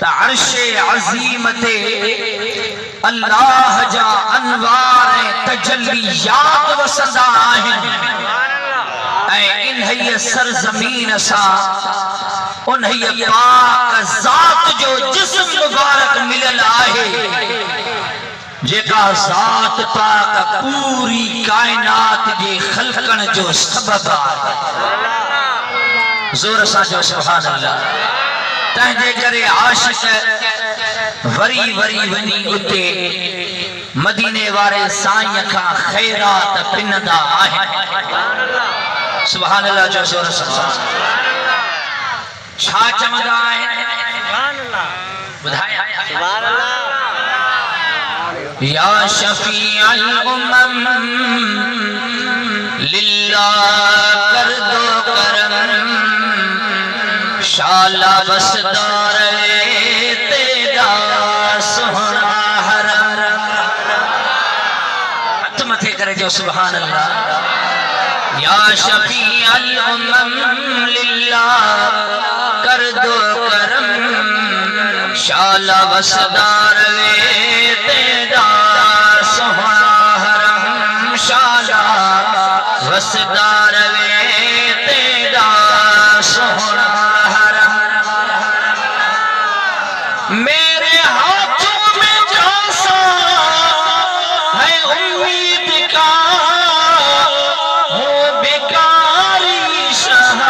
عرش عظیم تے اللہ جا انوار تجلیات وسدا ہیں اے انہی سرزمین سا انہی پاک ذات جو جسم مبارک ملل آہے جیکا ذات پاک پوری کائنات جے خلقن جو سبب آئے زور سا جو سبحان اللہ تہجے کرے عاشق وری وری ونی اتے مدینے وارے سائیں کا خیرات پندا آئے سبحان اللہ جو زور سا چھا چمدا آئے بدھایا سبحان اللہ یا شفیع الامم للہ کر دو کرم شالا بسدار تیرا سہنا حرم متھے کرے جو سبحان اللہ یا شفیع الامم للہ کر دو کرم شالا بسدار تیرا سہنا حرم شالا بسدار تیرا سہنا میرے ہاتھوں میں جھانسا ہے امید کا ہوں بیکاری شاہ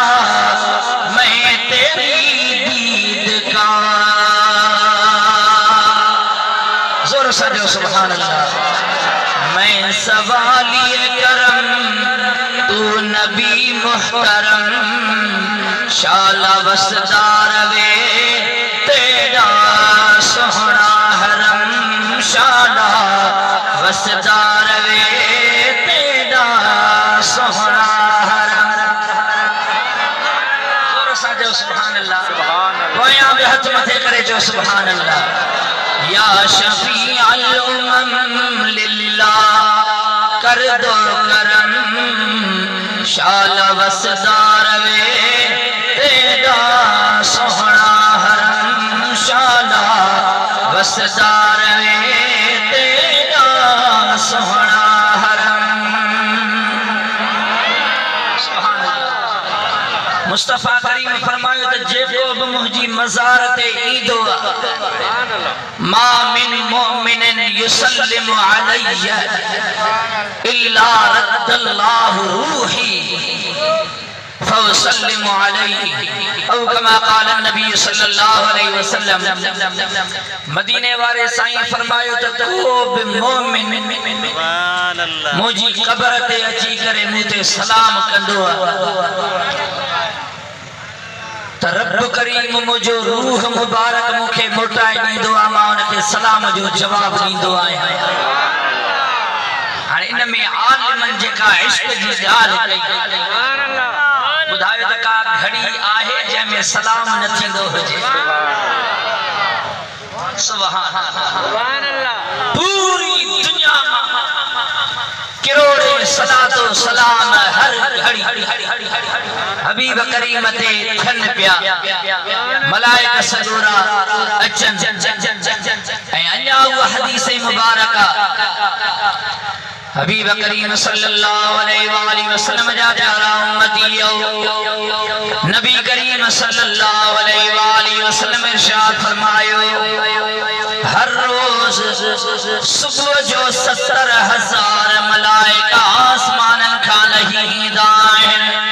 میں تیری دید کا زور سے جو سبحان اللہ میں سوالی کرم تو نبی محترم شالا وسدار وے تیرا سہنا حرم شالا وسدار وے تیرا سہنا حرم جو سبحان اللہ گویاں بے حد متھے کرے جو سبحان اللہ یا شفیع الامم للہ کر دو کرم شالا وسدار وے تیرا سہنا حرم شالا وسدار وے تیرا سہنا حرم مصطفیٰ کریم فرمائے تو جے کو بمہجی مزارت عیدو ما من مومن یسلم علی الا رد اللہ روحی فوسلم علیہ او کما قال النبی صلی اللہ علیہ وسلم مدینے والے سائیں فرمائے تو مومن مجھے قبر تے اچھی کرے مجھے سلام کندو تو رب کریم مجھے روح مبارک مکھے موٹائے نہیں دعا ماں ان کے سلام جو جواب نہیں دعائیں ان میں عالمن جے کا عشق جی جال بدھائے تکا گھڑی آہے جے میں سلام نتھی دو ہجے سبحان اللہ پوری دنیا کروڑے صلاة و سلام ہر گھڑی حبیب کریم تے تھن پیا ملائکہ صدورہ اچن اے انیا وہ حدیث مبارکہ حبیب کریم صلی اللہ علیہ وآلہ وسلم جا پیارا امتیو نبی کریم صلی اللہ علیہ وآلہ وسلم ارشاد فرمائیو ہر روز صبح جو 70,000 ملائکہ آسمانن کھا نہیں دائیں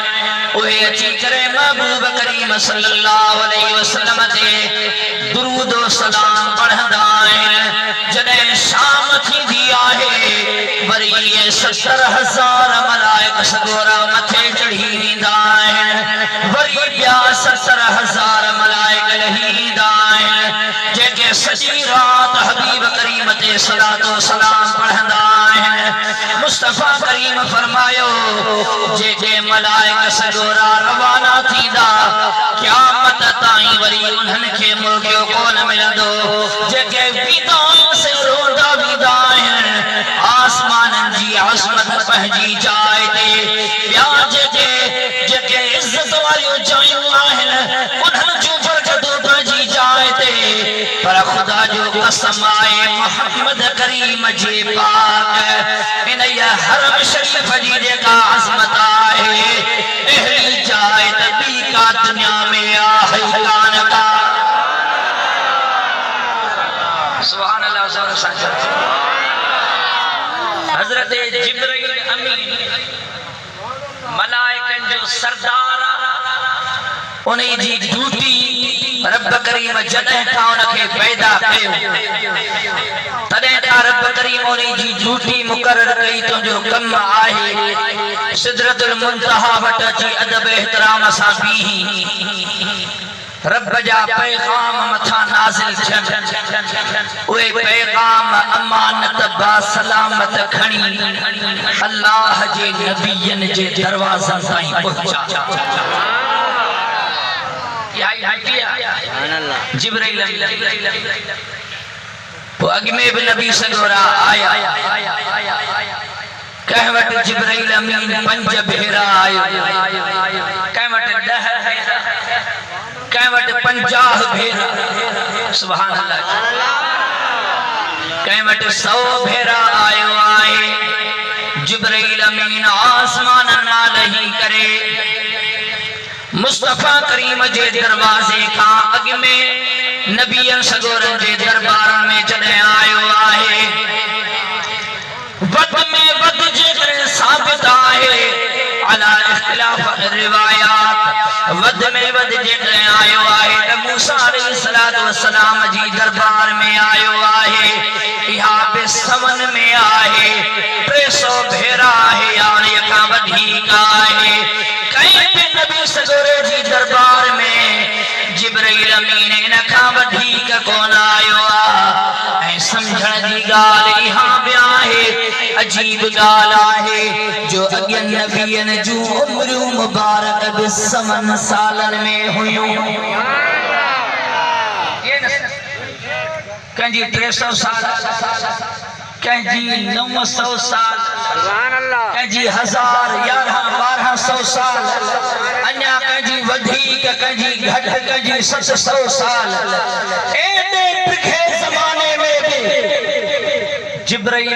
اوہے اچھی کرے محبوب کریم صلی اللہ علیہ وسلم تے درود و سلام پڑھ دائیں جنہیں شام تھی دی آئے وری یہ 70,000 ملائک سگورا متھے چڑھی دائیں وری بیا 70,000 ملائک لہی دائیں جے کے سجی رات حبیب کریم تے صلاة و سلام پڑھ دائیں مصطفیٰ کریم فرمایو جے کے ملائک سگورا روانہ تھی دا قیامت تائیں وری انہن کے ملکیوں کو نہ ملدو جے کے ویدان سے روڑا ویدائیں آسمان جی عظمت پہنجی جائے تے بیاج جے جے عزت والیوں جائیوں آہن انہن جو برکتوں پہنجی جائے تے جو قسم آئے محمد کریم جے پاک انہیا حرم شریف جی دے کا عظمت آئے اہلی جائے تبی کا دنیا میں آہی کان کا سبحان اللہ سبحان سانچہ حضرت جبرائیل امین ملائکن جو سردار انہیں جی ڈیوٹی رب کریم جدہ تھا انہیں پیدا کیو تدہ تھا رب کریم انہیں جی ڈیوٹی مقرر کئی تو جو کم آئے سدرت المنتہا وٹا جی ادب احترام صحابی رب جا پیغام متھا نازل چھن اوے پیغام امانت با سلامت کھنی اللہ جے نبیین جے دروازہ تائیں پہنچا جبرائیل وہ اگمے بھی نبی سگورا آیا کہوٹ جبرائیل امین پنج بہرا آیا کہوٹ دہ کہوٹ پنجاہ بہرا سبحان اللہ کہوٹ 100 بہرا آئے آئے جبرائیل امین آسمان نالہی کرے مصطفیٰ کریم جے دروازے کا اگ میں نبیان سگورن جے دربارن میں چلے آئے آئے ود میں ود جے کرے ثابت آئے علا اختلاف روایات ود میں ود جے کرے آئے آئے موسیٰ علیہ السلام جی دربار میں آئے آئے یہاں پہ سمن میں آئے 300 بھیرا ہے یعنی یکا ودھی کا آئے کہیں پہ نبی سگورے جی دربار میں جبرائیل امین انکا ودھی کا کون آئیو اے سمجھن دی گال یہاں بھی آئے عجیب گال آئے جو اگین نبیین جو عمر مبارک بسمن سالن میں ہوئیوں کہیں جی 300 سال کہیں جی 900 سال کہیں جی 1000 1100 سال انیا کہیں جی ودھی کہیں جی گھٹ کہیں جی 700 سال اینے پرکھے زمانے میں بھی جبرائیل